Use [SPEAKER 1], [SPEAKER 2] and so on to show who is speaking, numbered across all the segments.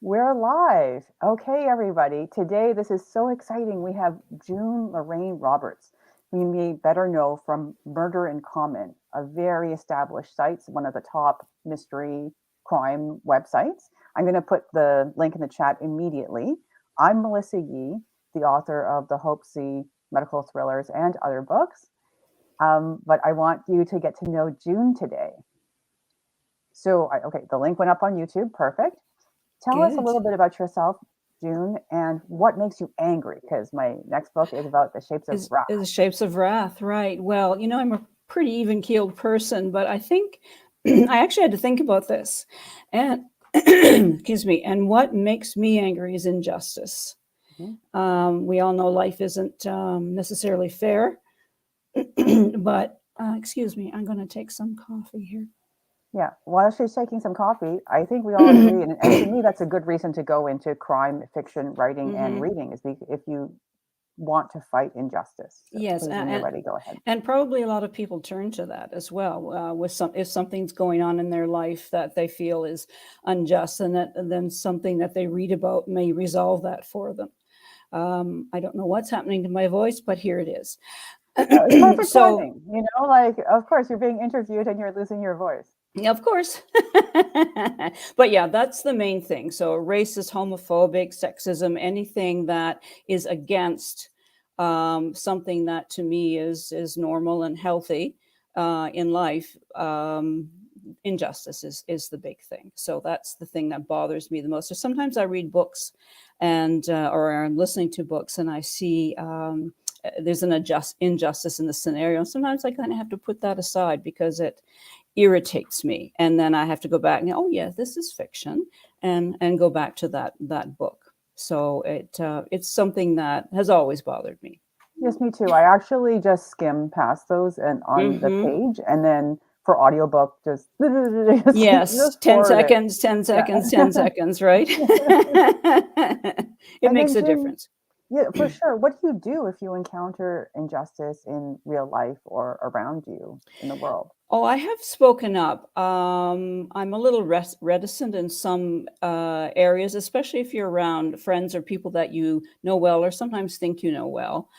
[SPEAKER 1] We're live. Okay, everybody. Today, this is so exciting. We have June Lorraine Roberts, who you may better know from Murder in Common, a very established site, one of the top mystery crime websites. I'm going to put the link in the chat immediately. I'm Melissa Yee, the author of the Hope C medical thrillers and other books. But I want you to get to know June today. So, okay, the link went up on YouTube. Perfect. Tell us a little bit about yourself, June, and what makes you angry, because my next book is about the shapes of wrath.
[SPEAKER 2] The shapes of wrath, right. Well, you know, I'm a pretty even-keeled person, but I think I actually had to think about this. And excuse me, and what makes me angry is injustice. Mm-hmm. We all know life isn't necessarily fair, but excuse me, I'm going to take some coffee here.
[SPEAKER 1] Yeah, while she's taking some coffee, I think we all agree, and to me, that's a good reason to go into crime fiction writing and reading, is if you want to fight injustice. So
[SPEAKER 2] yes,
[SPEAKER 1] when you're ready, go ahead.
[SPEAKER 2] And probably a lot of people turn to that as well. If something's going on in their life that they feel is unjust, and then something that they read about may resolve that for them. I don't know what's happening to my voice, but here it is.
[SPEAKER 1] It's perfect timing, you know, like, of course, you're being interviewed and you're losing your voice.
[SPEAKER 2] Of course. But yeah, that's the main thing. So racist, homophobic, sexism, anything that is against something that to me is normal and healthy in life. Injustice is the big thing. So that's the thing that bothers me the most. So sometimes I read books and or I'm listening to books and I see there's an injustice in the scenario. Sometimes I kind of have to put that aside because it irritates me, and then I have to go back and yeah, this is fiction, and go back to that book. So it's something that has always bothered me.
[SPEAKER 1] Yes, me too. I actually just skim past those and on the page, and then for audiobook, just
[SPEAKER 2] yes, just 10 seconds, 10 seconds, yeah. 10 seconds, right? It makes a difference.
[SPEAKER 1] Yeah, for sure. What do you do if you encounter injustice in real life or around you in the world?
[SPEAKER 2] Oh, I have spoken up. I'm a little reticent in some areas, especially if you're around friends or people that you know well, or sometimes think you know well.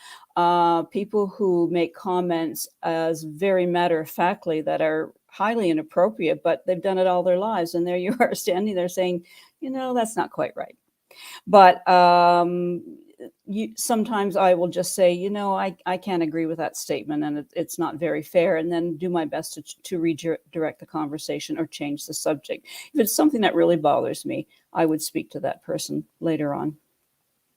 [SPEAKER 2] People who make comments as very matter-of-factly that are highly inappropriate, but they've done it all their lives. And there you are standing there saying, you know, that's not quite right. But sometimes I will just say, you know, I can't agree with that statement, and it's not very fair, and then do my best to redirect the conversation or change the subject. If it's something that really bothers me, I would speak to that person later on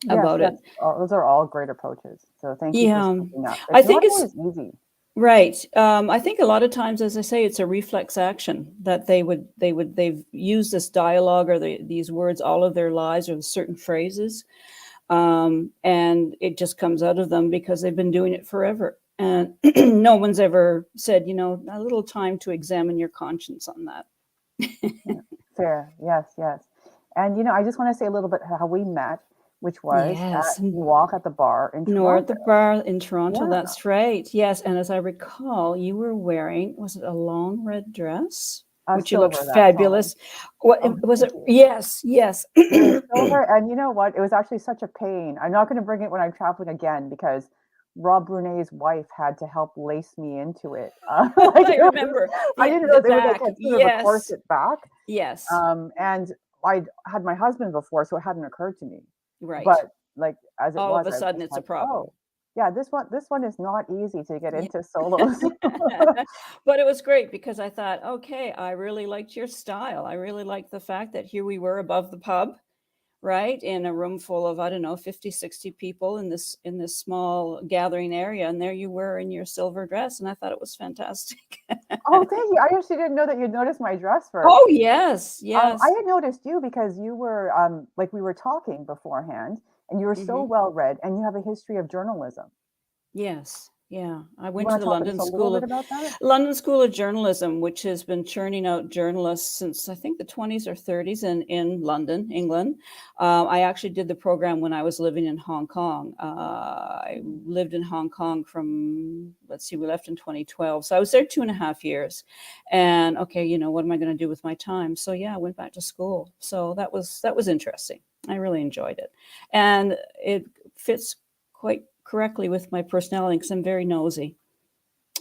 [SPEAKER 2] about it.
[SPEAKER 1] Those are all great approaches. So thank you for speaking up.
[SPEAKER 2] I think it's
[SPEAKER 1] easy.
[SPEAKER 2] Right. I think a lot of times, as I say, it's a reflex action that they've used this dialogue or these words all of their lives, or certain phrases. And it just comes out of them because they've been doing it forever. And no one's ever said, you know, a little time to examine your conscience on that.
[SPEAKER 1] Fair. Yes. And, you know, I just want to say a little bit how we met, which was at Walk at the Bar in Toronto.
[SPEAKER 2] At the bar in Toronto, yeah. That's right. Yes. And as I recall, you were wearing, was it a long red dress? Which you looked fabulous. What was it? Yes.
[SPEAKER 1] Silver, and you know what? It was actually such a pain. I'm not going to bring it when I'm traveling again because Rob Brunet's wife had to help lace me into it.
[SPEAKER 2] I remember.
[SPEAKER 1] I didn't know they would get sort of a corset back.
[SPEAKER 2] Yes.
[SPEAKER 1] And I had my husband before, so it hadn't occurred to me.
[SPEAKER 2] Right.
[SPEAKER 1] But like as it
[SPEAKER 2] all
[SPEAKER 1] was,
[SPEAKER 2] of a sudden, it's like, a problem.
[SPEAKER 1] Oh. Yeah, this one is not easy to get into solos.
[SPEAKER 2] But it was great because I thought, okay, I really liked your style. I really liked the fact that here we were above the pub, right, in a room full of, I don't know, 50, 60 people in this small gathering area. And there you were in your silver dress. And I thought it was fantastic.
[SPEAKER 1] Oh, thank you. I actually didn't know that you'd noticed my dress first.
[SPEAKER 2] Oh, yes.
[SPEAKER 1] I had noticed you because you were, like we were talking beforehand. And you were so well read, and you have a history of journalism.
[SPEAKER 2] Yes. Yeah, I
[SPEAKER 1] You
[SPEAKER 2] went to
[SPEAKER 1] want to
[SPEAKER 2] the
[SPEAKER 1] talk just a little bit about that?
[SPEAKER 2] London School of Journalism, which has been churning out journalists since I think the 20s or 30s in London, England. I actually did the program when I was living in Hong Kong. I lived in Hong Kong from, let's see, we left in 2012. So I was there 2.5 years. And okay, you know, what am I going to do with my time? So yeah, I went back to school. So that was interesting. I really enjoyed it. And it fits quite correctly with my personality because I'm very nosy.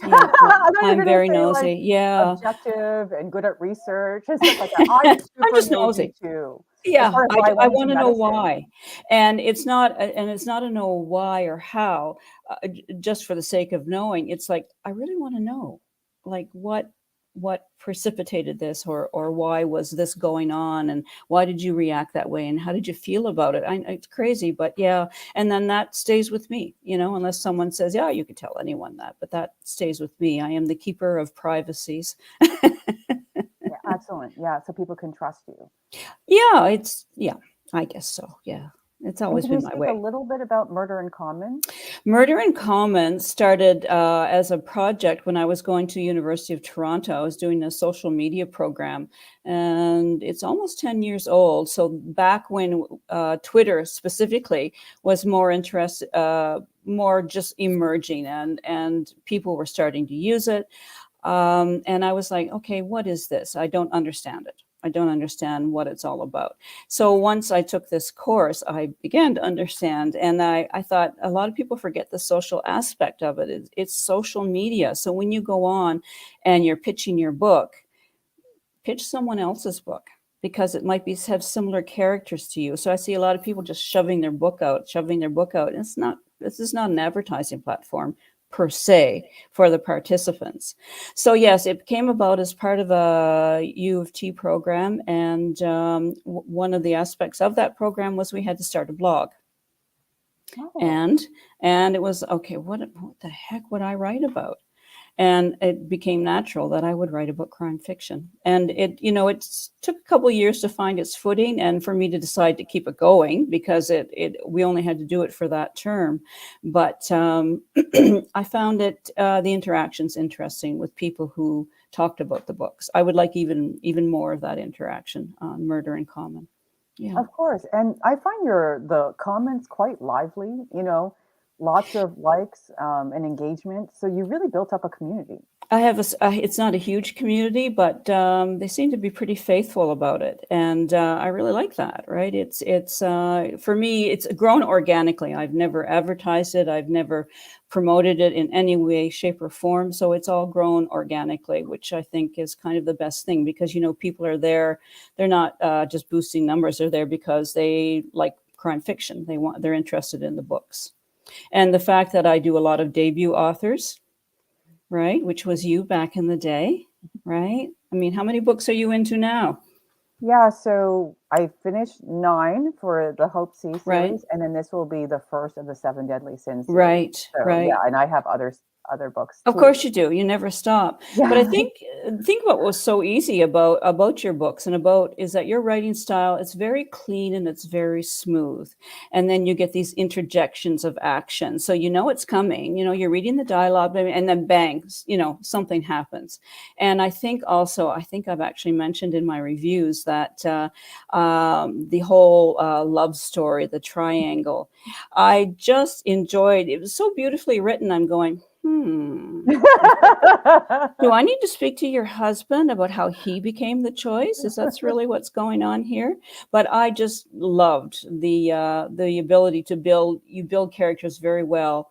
[SPEAKER 2] Yeah,
[SPEAKER 1] I thought you were
[SPEAKER 2] I'm
[SPEAKER 1] going to
[SPEAKER 2] very
[SPEAKER 1] say like
[SPEAKER 2] nosy. Yeah.
[SPEAKER 1] objective and good at research and stuff like that. I'm
[SPEAKER 2] I'm
[SPEAKER 1] super
[SPEAKER 2] just
[SPEAKER 1] nosy
[SPEAKER 2] nosy.
[SPEAKER 1] too. That's
[SPEAKER 2] Yeah,
[SPEAKER 1] part of why I
[SPEAKER 2] I
[SPEAKER 1] went into
[SPEAKER 2] want to know
[SPEAKER 1] medicine.
[SPEAKER 2] why. And it's not a know why or how, just for the sake of knowing. It's like, I really want to know, like what precipitated this, or why was this going on, and why did you react that way, and how did you feel about it? It's crazy, but yeah. And then that stays with me, you know, unless someone says, yeah, you could tell anyone that, but that stays with me. I am the keeper of privacies.
[SPEAKER 1] Yeah, excellent. Yeah, so people can trust you.
[SPEAKER 2] Yeah, I guess so. Yeah. It's
[SPEAKER 1] And
[SPEAKER 2] always
[SPEAKER 1] can you
[SPEAKER 2] been my
[SPEAKER 1] speak a
[SPEAKER 2] way.
[SPEAKER 1] little bit about Murder in Common?
[SPEAKER 2] Murder in Common started as a project when I was going to University of Toronto. I was doing a social media program, and it's almost 10 years old. So back when Twitter specifically was more just emerging, and people were starting to use it. And I was like, okay, what is this? I don't understand it. I don't understand what it's all about. So once I took this course, I began to understand. And I thought a lot of people forget the social aspect of it. It's social media. So when you go on and you're pitching your book, pitch someone else's book, because it might have similar characters to you. So I see a lot of people just shoving their book out. And this is not an advertising platform per se for the participants. So yes, it came about as part of a U of T program. And one of the aspects of that program was we had to start a blog.
[SPEAKER 1] Oh,
[SPEAKER 2] And it was, okay, what the heck would I write about? And it became natural that I would write about crime fiction. And it took a couple of years to find its footing, and for me to decide to keep it going, because we only had to do it for that term. But I found the interactions interesting with people who talked about the books. I would like even more of that interaction on Murder in Common. Yeah.
[SPEAKER 1] of course. And I find the comments quite lively, you know, lots of likes and engagement. So you really built up a community.
[SPEAKER 2] I have it's not a huge community, but they seem to be pretty faithful about it, and I really like that. Right? It's for me, it's grown organically. I've never advertised it. I've never promoted it in any way, shape, or form. So it's all grown organically, which I think is kind of the best thing, because people are there. They're not just boosting numbers. They're there because they like crime fiction. They're interested in the books, and the fact that I do a lot of debut authors, right? Which was you back in the day, right? I mean, how many books are you into now?
[SPEAKER 1] Yeah, so I finished 9 for the Hope C
[SPEAKER 2] Right,
[SPEAKER 1] series, and then this will be the first of the 7 Deadly Sins series.
[SPEAKER 2] right,
[SPEAKER 1] So yeah,
[SPEAKER 2] right.
[SPEAKER 1] and I have other books
[SPEAKER 2] Of
[SPEAKER 1] too.
[SPEAKER 2] course you do. You never stop. But I
[SPEAKER 1] Yeah.
[SPEAKER 2] think what was so easy about your books and about is that your writing style, it's very clean and it's very smooth. And then you get these interjections of action. So it's coming. You're reading the dialogue, and then bang, something happens. And I think I've actually mentioned in my reviews that the whole love story, the triangle, I just enjoyed. It was so beautifully written. I'm going, do I need to speak to your husband about how he became the choice? Is that's really what's going on here? But I just loved the ability to build characters very well,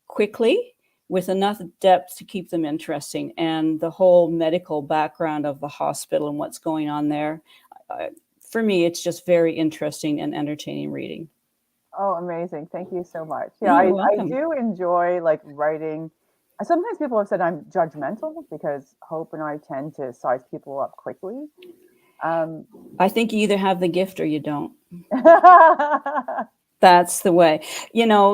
[SPEAKER 2] quickly, with enough depth to keep them interesting, and the whole medical background of the hospital and what's going on there. For me, it's just very interesting and entertaining reading.
[SPEAKER 1] Oh, amazing. Thank you so much. Yeah,
[SPEAKER 2] You're
[SPEAKER 1] I
[SPEAKER 2] welcome.
[SPEAKER 1] do enjoy like writing. Sometimes people have said I'm judgmental because Hope and I tend to size people up quickly.
[SPEAKER 2] I think you either have the gift or you don't.
[SPEAKER 1] Oh,
[SPEAKER 2] That's the way.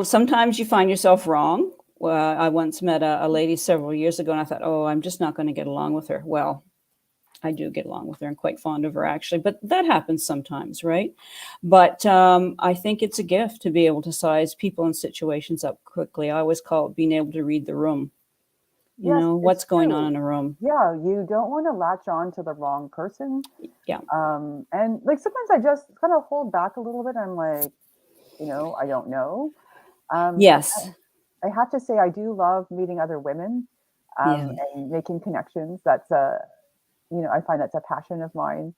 [SPEAKER 2] Sometimes you find yourself wrong. I once met a lady several years ago, and I thought, oh, I'm just not going to get along with her. Well, I do get along with her. I'm quite fond of her, actually, but that happens sometimes, right? But I think it's a gift to be able to size people and situations up quickly. I always call it being able to read the room. You
[SPEAKER 1] Yes,
[SPEAKER 2] know,
[SPEAKER 1] it's
[SPEAKER 2] what's going on
[SPEAKER 1] true.
[SPEAKER 2] in a room.
[SPEAKER 1] Yeah, you don't want to latch on to the wrong person.
[SPEAKER 2] Yeah.
[SPEAKER 1] And like sometimes I just kind of hold back a little bit. I'm like, I don't know.
[SPEAKER 2] Yes.
[SPEAKER 1] I have to say I do love meeting other women,
[SPEAKER 2] Yeah.
[SPEAKER 1] and making connections. I find that's a passion of mine.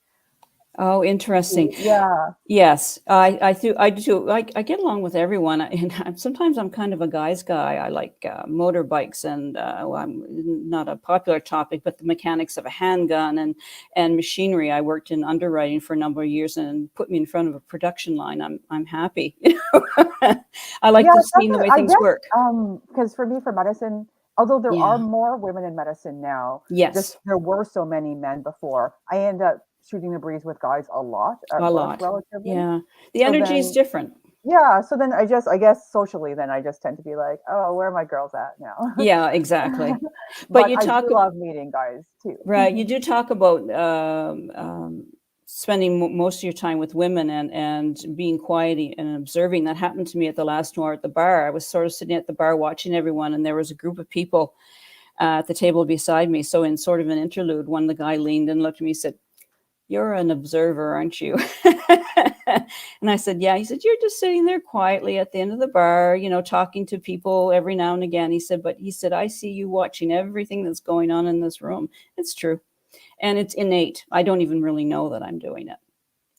[SPEAKER 2] Oh, interesting.
[SPEAKER 1] Yeah.
[SPEAKER 2] Yes, I do. I get along with everyone, and sometimes I'm kind of a guy's guy. I like motorbikes, and well, I'm not a popular topic, but the mechanics of a handgun and machinery. I worked in underwriting for a number of years, and put me in front of a production line. I'm happy. I like
[SPEAKER 1] Yeah,
[SPEAKER 2] to
[SPEAKER 1] that's
[SPEAKER 2] see the way
[SPEAKER 1] I
[SPEAKER 2] things
[SPEAKER 1] guess,
[SPEAKER 2] work.
[SPEAKER 1] because for me, for medicine, although there are
[SPEAKER 2] Yeah.
[SPEAKER 1] more women in medicine now, just
[SPEAKER 2] Yes,
[SPEAKER 1] there were so many men before. I end up shooting the breeze with guys a lot at
[SPEAKER 2] a
[SPEAKER 1] work
[SPEAKER 2] lot.
[SPEAKER 1] relatively.
[SPEAKER 2] Yeah, the
[SPEAKER 1] So
[SPEAKER 2] energy is
[SPEAKER 1] then
[SPEAKER 2] different.
[SPEAKER 1] yeah, so then I guess socially then I just tend to be like, "Oh, where are my girls at now?"
[SPEAKER 2] Yeah, exactly. But
[SPEAKER 1] But
[SPEAKER 2] you
[SPEAKER 1] I do
[SPEAKER 2] talk
[SPEAKER 1] love meeting guys too.
[SPEAKER 2] Right. You do talk about spending most of your time with women and being quiet and observing. That happened to me at the last noir at the bar. I was sort of sitting at the bar watching everyone, and there was a group of people at the table beside me. So, in sort of an interlude, one of the guy leaned and looked at me and said, "You're an observer, aren't you?" And I said, "Yeah." He said, "You're just sitting there quietly at the end of the bar, talking to people every now and again." He said, "But," he said, "I see you watching everything that's going on in this room." It's true. And it's innate. I don't even really know that I'm doing it,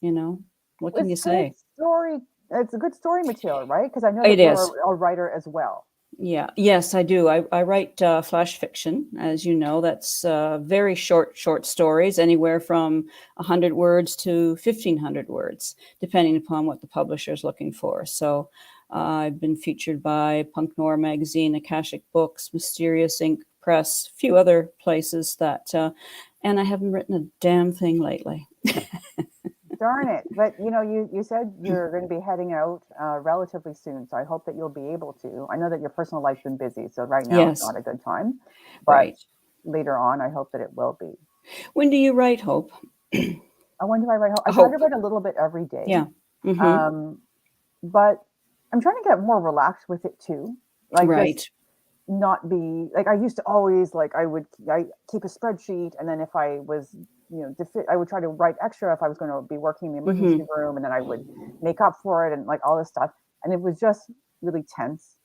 [SPEAKER 2] you know? What can
[SPEAKER 1] It's
[SPEAKER 2] you
[SPEAKER 1] good
[SPEAKER 2] say?
[SPEAKER 1] story it's a good story material, right? Because I know that
[SPEAKER 2] It
[SPEAKER 1] you're
[SPEAKER 2] is.
[SPEAKER 1] a writer as well.
[SPEAKER 2] Yeah. Yes, I do. I write flash fiction, as you know. That's very short stories, anywhere from 100 words to 1,500 words, depending upon what the publisher is looking for. So I've been featured by Punk Noir Magazine, Akashic Books, Mysterious Ink Press, a few other places and I haven't written a damn thing lately.
[SPEAKER 1] Darn it. But you said you're going to be heading out relatively soon. So I hope that you'll be able to. I know that your personal life's been busy. So right now it's
[SPEAKER 2] Yes,
[SPEAKER 1] not a good time. But
[SPEAKER 2] right.
[SPEAKER 1] later on, I hope that it will be.
[SPEAKER 2] When do you write, Hope?
[SPEAKER 1] When do I write? I try to
[SPEAKER 2] Hope.
[SPEAKER 1] write a little bit every day.
[SPEAKER 2] Yeah. Mm-hmm.
[SPEAKER 1] Um, but I'm trying to get more relaxed with it too. Like just
[SPEAKER 2] Right.
[SPEAKER 1] not be like I used to always like I keep a spreadsheet, and then if I was I would try to write extra if I was going to be working in the emergency
[SPEAKER 2] Mm-hmm.
[SPEAKER 1] room, and then I would make up for it and like all this stuff, and it was just really tense.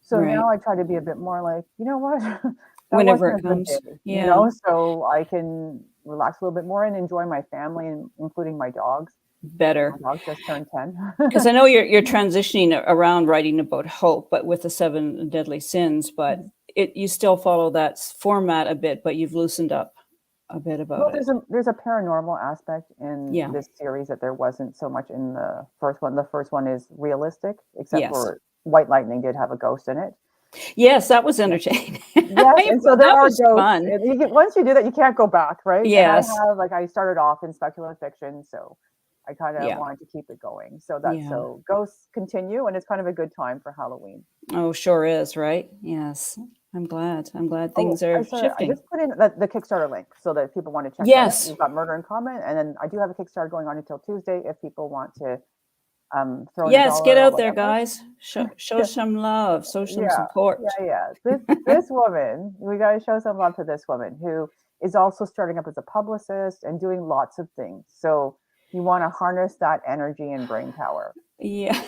[SPEAKER 1] So
[SPEAKER 2] Right.
[SPEAKER 1] now I try to be a bit more like, you know what, that
[SPEAKER 2] Whenever
[SPEAKER 1] wasn't
[SPEAKER 2] it
[SPEAKER 1] a good
[SPEAKER 2] comes.
[SPEAKER 1] day,
[SPEAKER 2] Yeah.
[SPEAKER 1] so I can relax a little bit more and enjoy my family, and including my dogs. My
[SPEAKER 2] Better.
[SPEAKER 1] dog just turned 10.
[SPEAKER 2] Because I know you're transitioning around writing about hope, but with the seven deadly sins, but you still follow that format a bit, but you've loosened up a bit about
[SPEAKER 1] Well,
[SPEAKER 2] it.
[SPEAKER 1] there's a paranormal aspect in
[SPEAKER 2] Yeah.
[SPEAKER 1] this series that there wasn't so much in the first one. The first one is realistic, except
[SPEAKER 2] Yes.
[SPEAKER 1] for White Lightning did have a ghost in it.
[SPEAKER 2] Yes, that was
[SPEAKER 1] Yeah.
[SPEAKER 2] entertaining.
[SPEAKER 1] Yes, and so there
[SPEAKER 2] That
[SPEAKER 1] are
[SPEAKER 2] was
[SPEAKER 1] ghosts,
[SPEAKER 2] fun.
[SPEAKER 1] and once you do that, you can't go back, right? And
[SPEAKER 2] Yes.
[SPEAKER 1] I started off in speculative fiction, so I kind of
[SPEAKER 2] Yeah.
[SPEAKER 1] wanted to keep it going. So
[SPEAKER 2] Yeah.
[SPEAKER 1] ghosts continue, and it's kind of a good time for Halloween.
[SPEAKER 2] Oh, sure is, right? Yes. I'm glad. I'm glad
[SPEAKER 1] Oh,
[SPEAKER 2] things are
[SPEAKER 1] I
[SPEAKER 2] shifting.
[SPEAKER 1] just put in the Kickstarter link so that if people want to check that out.
[SPEAKER 2] Yes.
[SPEAKER 1] We've got Murder in Comment, and then I do have a Kickstarter going on until Tuesday if people want to throw in a
[SPEAKER 2] Yes, get
[SPEAKER 1] dollar or
[SPEAKER 2] out there,
[SPEAKER 1] whatever.
[SPEAKER 2] guys. Show some love, show some
[SPEAKER 1] Yeah,
[SPEAKER 2] support.
[SPEAKER 1] yeah. This woman, we got to show some love to this woman who is also starting up as a publicist and doing lots of things. So you want to harness that energy and brain power.
[SPEAKER 2] Yeah.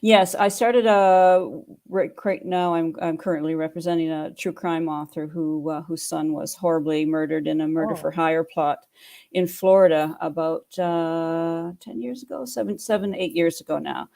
[SPEAKER 2] Yes, I started right now I'm currently representing a true crime author whose son was horribly murdered in a murder for
[SPEAKER 1] Oh,
[SPEAKER 2] hire plot in Florida about 10 years ago, 8 years ago now.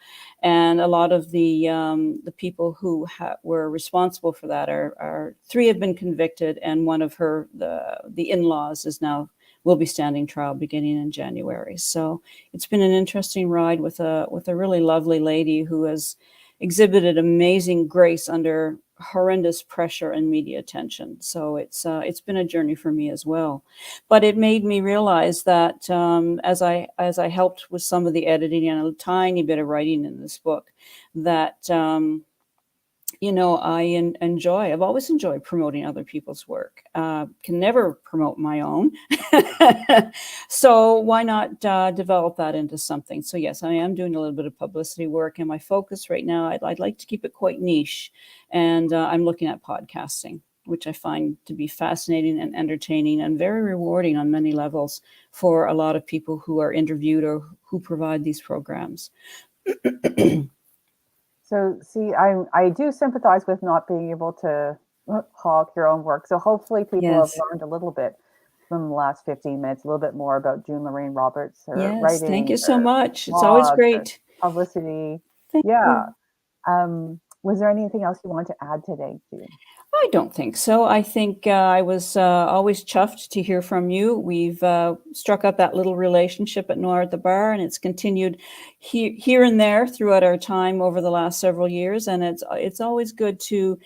[SPEAKER 2] And a lot of the people who were responsible for that are three have been convicted, and one of the in-laws is now will be standing trial beginning in January. So it's been an interesting ride with a really lovely lady who has exhibited amazing grace under horrendous pressure and media attention. So it's been a journey for me as well. But it made me realize that as I helped with some of the editing and a tiny bit of writing in this book, that I've always enjoyed promoting other people's work. Can never promote my own. So why not develop that into something? So yes, I am doing a little bit of publicity work, and my focus right now, I'd like to keep it quite niche. And I'm looking at podcasting, which I find to be fascinating and entertaining and very rewarding on many levels for a lot of people who are interviewed or who provide these programs.
[SPEAKER 1] So see, I do sympathize with not being able to hawk your own work. So hopefully people have
[SPEAKER 2] Yes.
[SPEAKER 1] learned a little bit from the last 15 minutes, a little bit more about June Lorraine Roberts, her
[SPEAKER 2] Yes. Thank you
[SPEAKER 1] writing,
[SPEAKER 2] so
[SPEAKER 1] her
[SPEAKER 2] much. It's always
[SPEAKER 1] blog, her
[SPEAKER 2] great.
[SPEAKER 1] publicity.
[SPEAKER 2] Thank
[SPEAKER 1] Yeah.
[SPEAKER 2] you.
[SPEAKER 1] Was there anything else you want to add today, June?
[SPEAKER 2] I don't think so. I think I was always chuffed to hear from you. We've struck up that little relationship at Noir at the Bar, and it's continued here and there throughout our time over the last several years. And it's always good to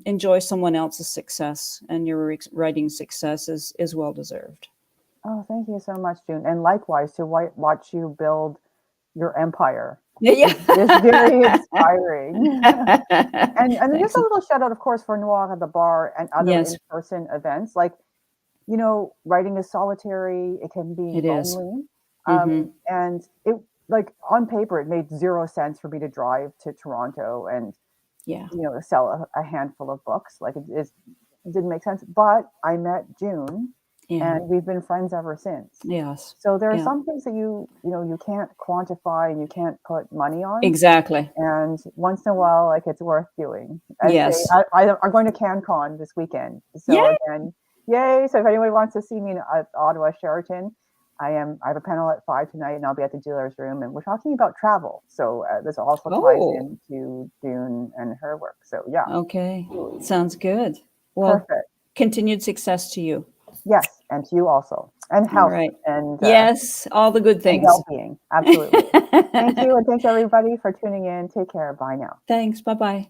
[SPEAKER 2] enjoy someone else's success, and your writing success is well deserved.
[SPEAKER 1] Oh, thank you so much, June. And likewise, to watch you build your empire
[SPEAKER 2] Yeah.
[SPEAKER 1] is very inspiring. And just
[SPEAKER 2] Thanks.
[SPEAKER 1] a little shout out, of course, for Noir at the Bar and other
[SPEAKER 2] Yes,
[SPEAKER 1] in-person events. Like, writing is solitary. It can be
[SPEAKER 2] it is.
[SPEAKER 1] lonely.
[SPEAKER 2] Hmm.
[SPEAKER 1] And it, like, on paper, it made zero sense for me to drive to Toronto and,
[SPEAKER 2] Yeah.
[SPEAKER 1] sell a handful of books. Like, it didn't make sense. But I met June,
[SPEAKER 2] Yeah.
[SPEAKER 1] and we've been friends ever since.
[SPEAKER 2] Yes.
[SPEAKER 1] So there are
[SPEAKER 2] Yeah.
[SPEAKER 1] some things that you can't quantify and you can't put money on.
[SPEAKER 2] Exactly.
[SPEAKER 1] And once in a while, like, it's worth doing. As
[SPEAKER 2] Yes.
[SPEAKER 1] I'm going to CanCon this weekend. So
[SPEAKER 2] Yay.
[SPEAKER 1] again, yay! So if anybody wants to see me at Ottawa Sheraton, I have a panel at 5 tonight, and I'll be at the dealer's room, and we're talking about travel. So this also ties
[SPEAKER 2] Oh,
[SPEAKER 1] into June and her work. So yeah,
[SPEAKER 2] okay. Sounds good. Well,
[SPEAKER 1] perfect.
[SPEAKER 2] continued success to you.
[SPEAKER 1] Yes, and to you also, and
[SPEAKER 2] All
[SPEAKER 1] health
[SPEAKER 2] right.
[SPEAKER 1] and
[SPEAKER 2] Yes, all the good
[SPEAKER 1] and
[SPEAKER 2] things.
[SPEAKER 1] well-being. Absolutely. Thank you, and thanks everybody for tuning in. Take care. Bye now.
[SPEAKER 2] Thanks. Bye-bye.